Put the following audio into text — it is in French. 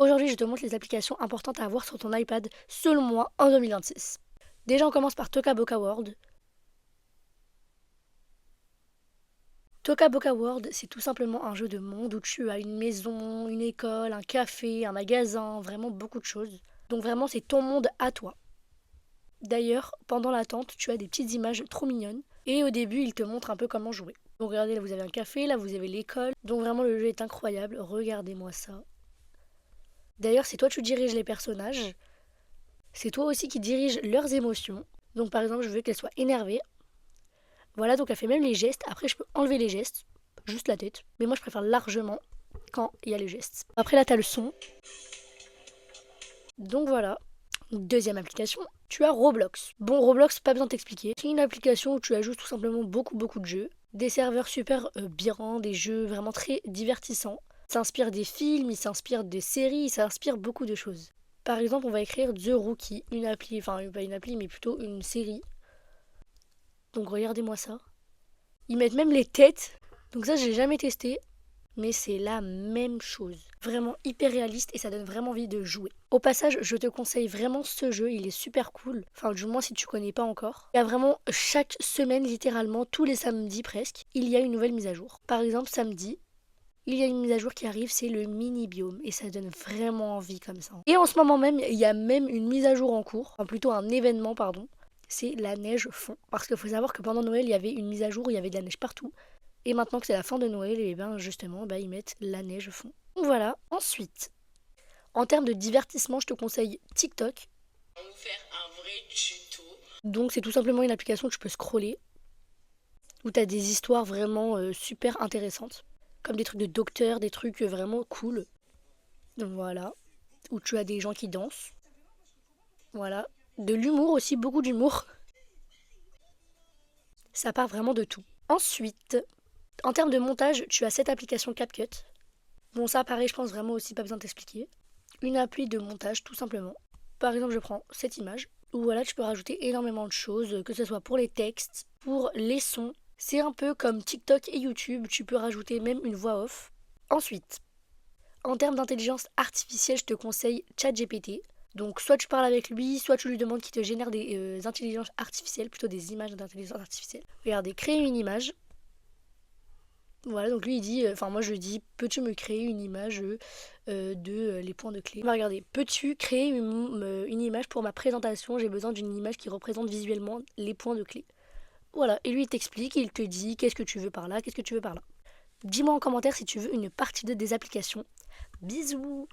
Aujourd'hui, je te montre les applications importantes à avoir sur ton iPad, selon moi, en 2026. Déjà, on commence par Toca Boca World. Toca Boca World, c'est tout simplement un jeu de monde où tu as une maison, une école, un café, un magasin, vraiment beaucoup de choses. Donc vraiment, c'est ton monde à toi. D'ailleurs, pendant l'attente, tu as des petites images trop mignonnes. Et au début, il te montre un peu comment jouer. Donc regardez, là vous avez un café, là vous avez l'école. Donc vraiment, le jeu est incroyable. Regardez-moi ça. D'ailleurs, c'est toi tu diriges les personnages. C'est toi aussi qui diriges leurs émotions. Donc par exemple, je veux qu'elle soit énervée. Voilà, donc elle fait même les gestes. Après, je peux enlever les gestes, juste la tête. Mais moi, je préfère largement quand il y a les gestes. Après, là, tu as le son. Donc voilà. Deuxième application, tu as Roblox. Bon, Roblox, pas besoin de t'expliquer. C'est une application où tu ajoutes tout simplement beaucoup de jeux. Des serveurs super bien, des jeux vraiment très divertissants. Il s'inspire des films, il s'inspire des séries, il s'inspire beaucoup de choses. Par exemple, on va écrire The Rookie, une appli, enfin pas une appli, mais plutôt une série. Donc regardez-moi ça. Ils mettent même les têtes. Donc ça, j'ai jamais testé. Mais c'est la même chose. Vraiment hyper réaliste et ça donne vraiment envie de jouer. Au passage, je te conseille vraiment ce jeu, il est super cool. Enfin, du moins si tu connais pas encore. Il y a vraiment chaque semaine, littéralement, tous les samedis presque, il y a une nouvelle mise à jour. Par exemple, samedi, il y a une mise à jour qui arrive, c'est le mini biome et ça donne vraiment envie comme ça. Et en ce moment même, il y a même une mise à jour en cours, enfin plutôt un événement, pardon. C'est la neige fond. Parce qu'il faut savoir que pendant Noël, il y avait une mise à jour où il y avait de la neige partout. Et maintenant que c'est la fin de Noël, et ben justement, ils mettent la neige au fond. Donc voilà. Ensuite, en termes de divertissement, je te conseille TikTok. On va vous faire un vrai tuto. Donc c'est tout simplement une application que tu peux scroller, où tu as des histoires vraiment super intéressantes. Comme des trucs de docteur, des trucs vraiment cool. Donc voilà. Où tu as des gens qui dansent. Voilà. De l'humour aussi, beaucoup d'humour. Ça part vraiment de tout. Ensuite, en termes de montage, tu as cette application CapCut. Bon, ça, pareil, je pense vraiment aussi, pas besoin de t'expliquer. Une appli de montage, tout simplement. Par exemple, je prends cette image, où voilà, tu peux rajouter énormément de choses, que ce soit pour les textes, pour les sons. C'est un peu comme TikTok et YouTube, tu peux rajouter même une voix off. Ensuite, en termes d'intelligence artificielle, je te conseille ChatGPT. Donc, soit tu parles avec lui, soit tu lui demandes qu'il te génère des intelligences artificielles, plutôt des images d'intelligence artificielle. Regardez, créer une image. Voilà, donc lui il dit, enfin moi je dis, peux-tu me créer une image de les points de clé. On va regarder, peux-tu créer une image pour ma présentation? J'ai besoin d'une image qui représente visuellement les points de clé. Voilà, et lui il t'explique, il te dit qu'est-ce que tu veux par là, qu'est-ce que tu veux par là. Dis-moi en commentaire si tu veux une partie 2 des applications. Bisous!